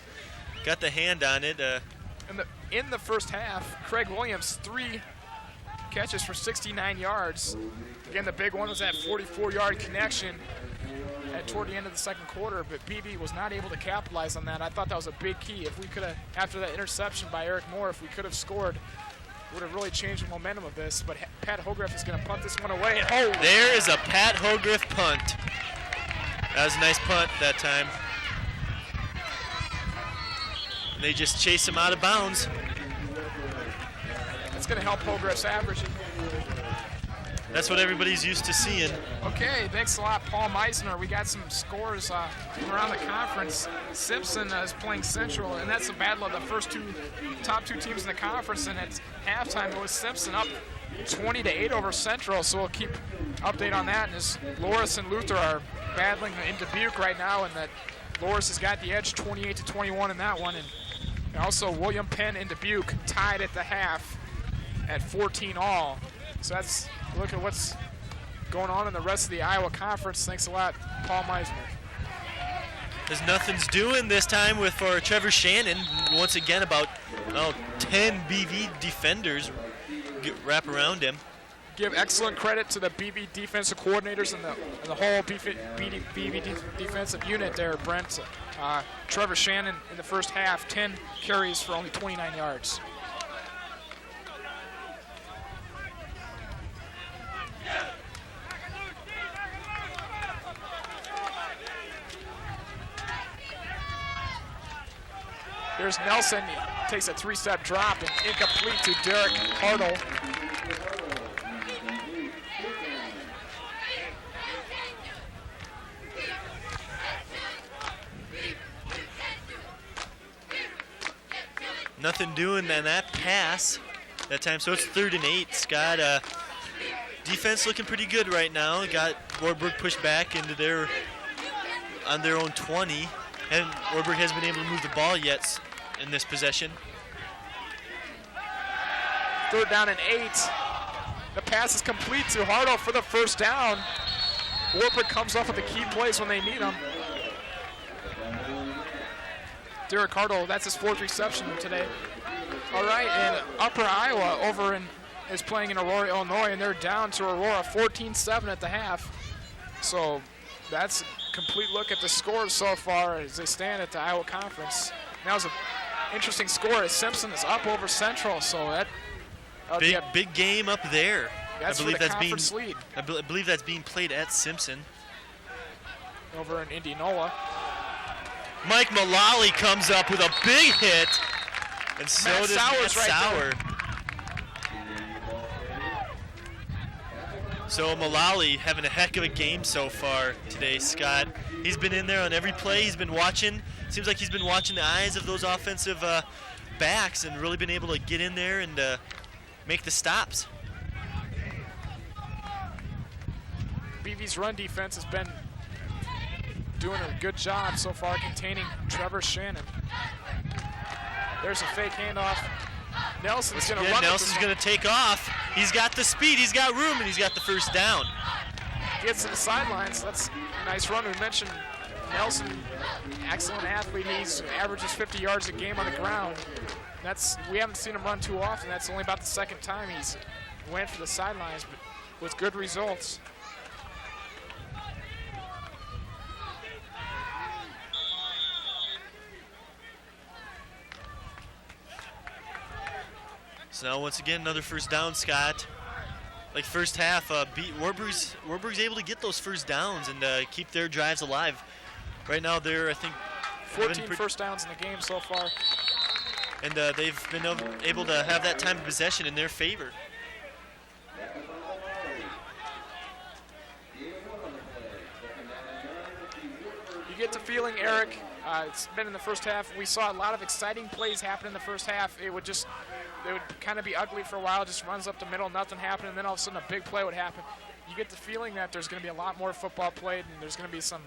got the hand on it. In the first half, Craig Williams, 3 catches for 69 yards. Again, the big one was that 44-yard connection toward the end of the second quarter, but BV was not able to capitalize on that. I thought that was a big key. If we could have, after that interception by Eric Moore, if we could have scored, it would have really changed the momentum of this. But Pat Hogarth is going to punt this one away. Oh, there is a Pat Hogarth punt. That was a nice punt that time. And they just chase him out of bounds. That's going to help Hogarth's average. That's what everybody's used to seeing. Okay, thanks a lot, Paul Meisner. We got some scores from around the conference. Simpson is playing Central, and that's a battle of the top two teams in the conference. And at halftime, it was Simpson up 20-8 over Central. So we'll keep update on that. And as Loris and Luther are battling in Dubuque right now, and that Loris has got the edge 28-21 in that one. And also William Penn and Dubuque tied at the half at 14 all. So that's look at what's going on in the rest of the Iowa Conference. Thanks a lot, Paul Meisner. There's nothing's doing this time for Trevor Shannon. Once again, about 10 BV defenders wrap around him. Give excellent credit to the BV defensive coordinators and the whole BV defensive unit there, Brent. Trevor Shannon in the first half, 10 carries for only 29 yards. There's Nelson. He takes a 3-step drop and incomplete to Derek Hartle. Nothing doing on that pass that time, so it's 3rd and 8. Scott, defense looking pretty good right now. Got Wartburg pushed back into on their own 20, and Wartburg hasn't been able to move the ball yet in this possession. 3rd down and 8. The pass is complete to Hardo for the first down. Wartburg comes off with the key plays when they need them. Derek Hardo, that's his 4th reception today. All right, and Upper Iowa is playing in Aurora, Illinois, and they're down to Aurora 14-7 at the half. So that's a complete look at the scores so far as they stand at the Iowa Conference. Now it's an interesting score as Simpson is up over Central, so that big game up there. That's for the conference lead. I believe that's being played at Simpson. Over in Indianola. Mike Mullally comes up with a big hit, and so does Matt Sauer. So Mullally having a heck of a game so far today, Scott. He's been in there on every play. He's been watching. Seems like he's been watching the eyes of those offensive backs and really been able to get in there and make the stops. BV's run defense has been doing a good job so far containing Trevor Shannon. There's a fake handoff. Nelson's going to run. Nelson's going to take off. He's got the speed, he's got room, and he's got the first down. Gets to the sidelines. That's a nice run. We mentioned Nelson, excellent athlete. He averages 50 yards a game on the ground. We haven't seen him run too often. That's only about the 2nd time he's went for the sidelines, but with good results. So now once again another first down, Scott. Like first half, Wartburg's able to get those first downs and keep their drives alive. Right now they're, I think, 14 first downs in the game so far. And they've been able to have that time of possession in their favor. You get the feeling, Eric, it's been in the first half. We saw a lot of exciting plays happen in the first half. It would kind of be ugly for a while, just runs up the middle, nothing happened, and then all of a sudden a big play would happen. You get the feeling that there's going to be a lot more football played, and there's going to be a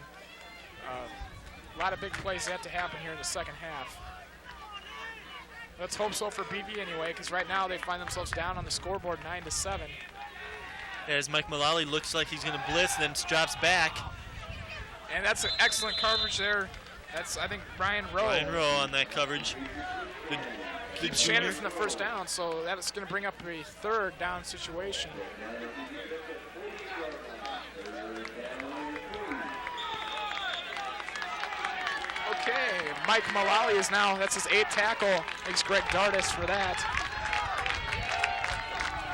lot of big plays that have to happen here in the second half. Let's hope so for BV anyway, because right now they find themselves down on the scoreboard 9-7. As Mike Mullally looks like he's going to blitz, and then drops back. And that's an excellent coverage there. That's, I think, Ryan Rowe. Ryan Rowe on that coverage. Keeps Shannon from the first down, so that is going to bring up a 3rd down situation. Okay, Mike Mullally is now, that's his 8th tackle. Thanks Greg Dardis for that.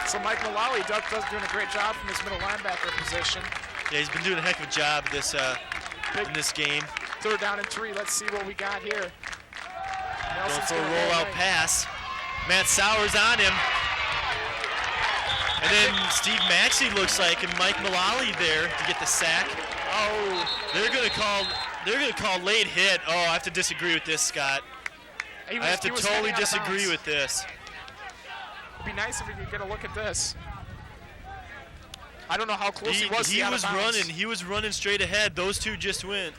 So Mike Mullally does doing a great job from his middle linebacker position. Yeah, he's been doing a heck of a job in this game. 3rd down and 3, let's see what we got here. Going for a rollout pass. Matt Sauer's on him. And then Steve Maxey looks like, and Mike Mullally there to get the sack. Oh, they're gonna call late hit. Oh, I have to disagree with this, Scott. I have to totally disagree with this. It'd be nice if we could get a look at this. I don't know how close he was. He was running straight ahead. Those two just went.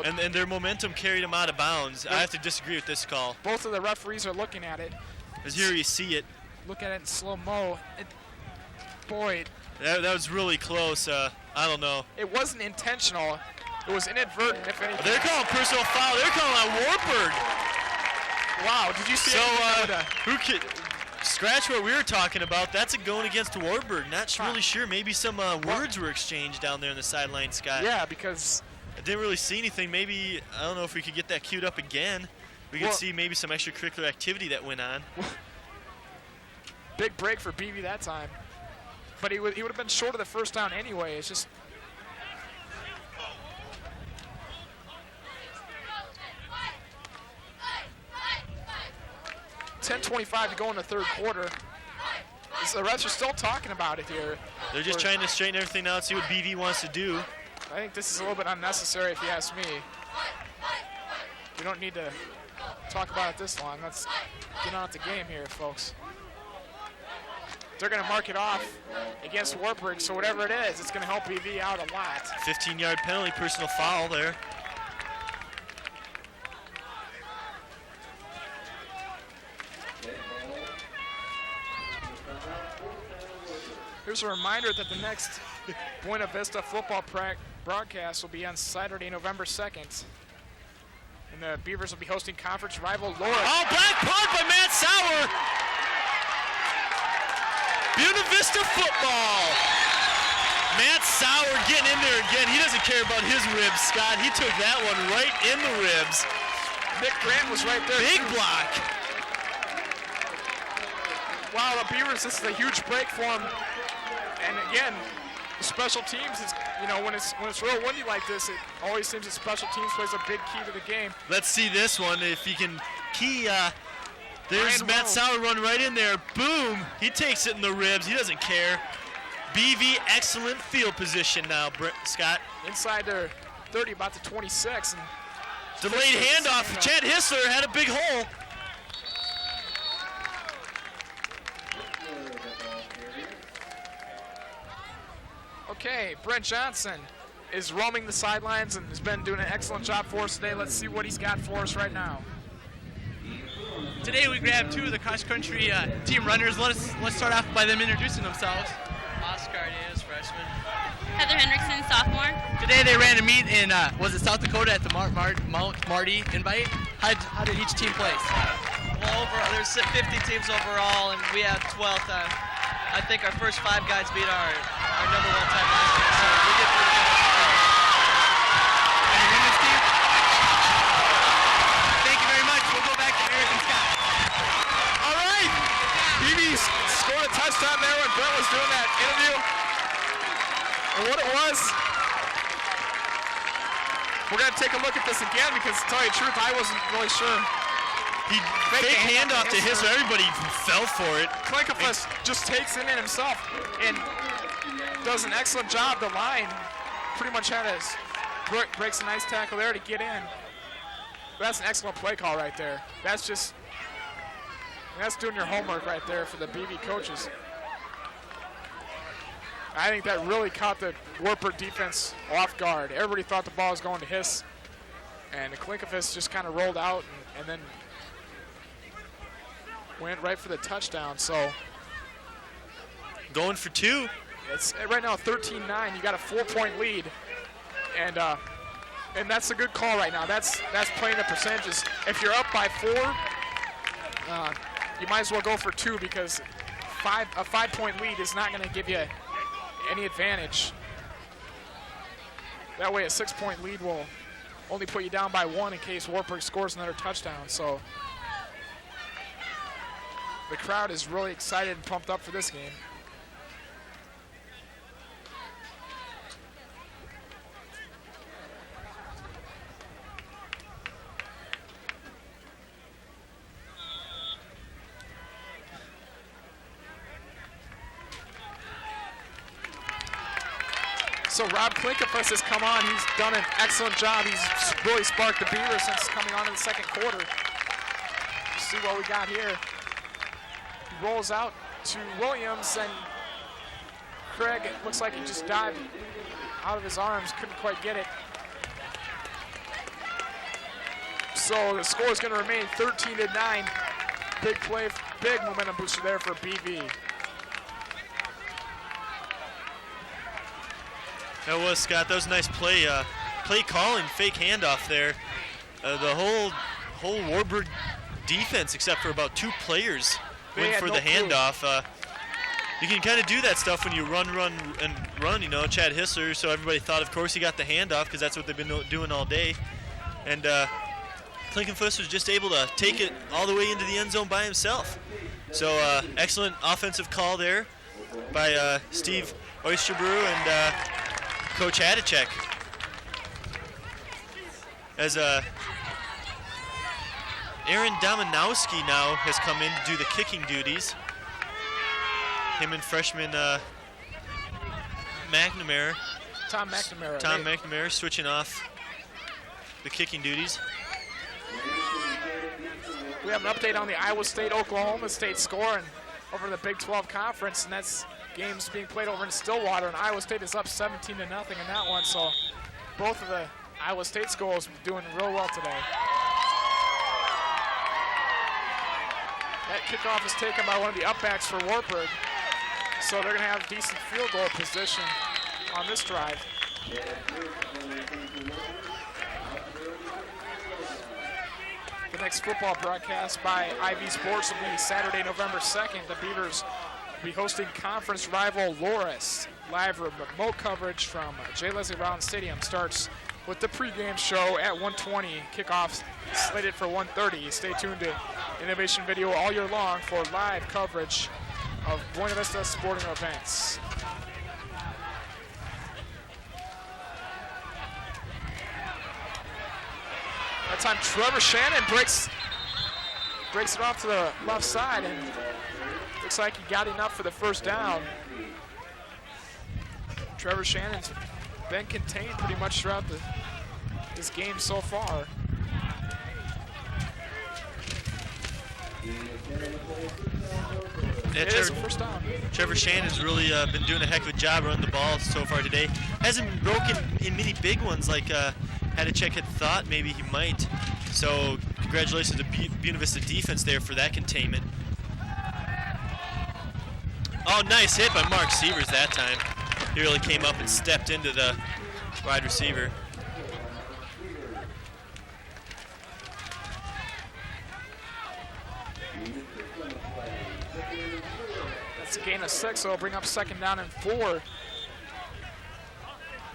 And their momentum carried him out of bounds. I have to disagree with this call. Both of the referees are looking at it. Because here you see it. Look at it in slow-mo. Boy. That was really close. I don't know. It wasn't intentional. It was inadvertent, if anything. They're calling personal foul. They're calling on Wartburg. Wow, did you see it? Scratch what we were talking about. That's a going against Wartburg. Not really sure. Maybe some words were exchanged down there on the sideline, Scott. Yeah, because I didn't really see anything. Maybe, I don't know if we could get that queued up again. We could see maybe some extracurricular activity that went on. Big break for BV that time. But he would have been short of the first down anyway. It's just... .25 to go in the 3rd quarter. The refs are still talking about it here. They're just trying to straighten everything out, see what BV wants to do. I think this is a little bit unnecessary if you ask me. We don't need to talk about it this long. Let's get on with the game here, folks. They're going to mark it off against Wartburg, so whatever it is, it's going to help BV out a lot. 15-yard penalty, personal foul there. Here's a reminder that the next Buena Vista football broadcast will be on Saturday, November 2nd. And the Beavers will be hosting conference rival Loris. Oh, black punt by Matt Sauer. Buena Vista football. Matt Sauer getting in there again. He doesn't care about his ribs, Scott. He took that one right in the ribs. Nick Grant was right there. Big block. Wow, the Beavers, this is a huge break for them. And again, the special teams is, you know, when it's real windy like this, it always seems that special teams plays a big key to the game. Let's see this one. If he can key, there's Matt Sauer run right in there. Boom! He takes it in the ribs. He doesn't care. BV, excellent field position now, Scott. Inside their 30, about to 26. And delayed handoff. Chad Hissler had a big hole. Okay, Brent Johnson is roaming the sidelines and has been doing an excellent job for us today. Let's see what he's got for us right now. Today we grabbed two of the cross-country team runners. Let's start off by them introducing themselves. Oscar Diaz, freshman. Heather Hendrickson, sophomore. Today they ran a meet in, was it South Dakota at the Mount Marty Invite? How did each team place? Well, there's 50 teams overall, and we have 12th. I think our first 5 guys beat our number 1 time last year, so we did pretty good. And the women's team? Thank you very much. We'll go back to Eric and Scott. All right, BV scored a touchdown there when Brent was doing that interview. And what it was, we're going to take a look at this again because to tell you the truth, I wasn't really sure. He fake handoff to his, so everybody fell for it. Klinkenfuss just takes it in himself and does an excellent job. The line pretty much had his, breaks a nice tackle there to get in. But that's an excellent play call right there. That's doing your homework right there for the BV coaches. I think that really caught the Wartburg defense off guard. Everybody thought the ball was going to Hiss, and the Klinkenfuss just kind of rolled out and then went right for the touchdown. So going for 2. It's right now 13-9. You got a 4-point lead, and that's a good call right now. That's playing the percentages. If you're up by 4, you might as well go for 2 because a 5-point lead is not going to give you any advantage. That way, a 6-point lead will only put you down by 1 in case Wartburg scores another touchdown. So the crowd is really excited and pumped up for this game. So Rob Klinkenfuss has come on. He's done an excellent job. He's really sparked the Beavers since coming on in the second quarter. Let's see what we got here. He rolls out to Williams, and Craig, it looks like he just dived out of his arms, couldn't quite get it. So the score is going to remain 13-9. Big play, big momentum booster there for BV. That was, Scott. That was a nice play. Play calling, fake handoff there. The whole Wartburg defense, except for about 2 players, went for the handoff. You can kind of do that stuff when you run, you know, Chad Hissler, so everybody thought, of course, he got the handoff because that's what they've been doing all day. And Klinkenfuss was just able to take it all the way into the end zone by himself. So excellent offensive call there by Steve Oysterbrew and Coach Hadacek. As Aaron Dominowski now has come in to do the kicking duties. Him and freshman McNamara. Tom McNamara. McNamara switching off the kicking duties. we have an update on the Iowa State-Oklahoma State score and over in the Big 12 Conference, and that's games being played over in Stillwater, and Iowa State is up 17-0 in that one, so both of the Iowa State schools doing real well today. That kickoff is taken by one of the upbacks for Wartburg, so they're going to have decent field goal position on this drive. The next football broadcast by IV Sports will be Saturday, November 2nd. The Beavers will be hosting conference rival Loris. Live remote coverage from J. Leslie Brown Stadium starts with the pregame show at 1:20. Kickoff slated for 1:30. Stay tuned to Innovation Video all year long for live coverage of Buena Vista sporting events. That time Trevor Shannon breaks it off to the left side, and looks like he got enough for the first down. Trevor Shannon's been contained pretty much throughout this game so far. Yeah, First down. Trevor Shannon's really been doing a heck of a job running the ball so far today. Hasn't been broken in many big ones like Hadacek had thought maybe he might. So congratulations to Buena Vista defense there for that containment. Oh, nice hit by Mark Sievers that time. He really came up and stepped into the wide receiver. That's a gain of 6, so it'll bring up 2nd down and 4.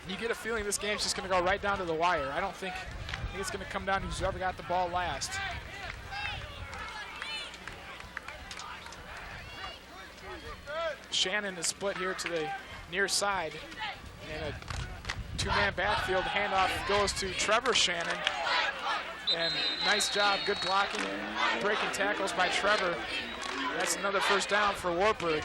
You get a feeling this game's just going to go right down to the wire. I think it's going to come down to who's ever got the ball last. Shannon is split here to the near side, and a two-man backfield handoff goes to Trevor Shannon. And nice job, good blocking, breaking tackles by Trevor. That's another first down for Wartburg.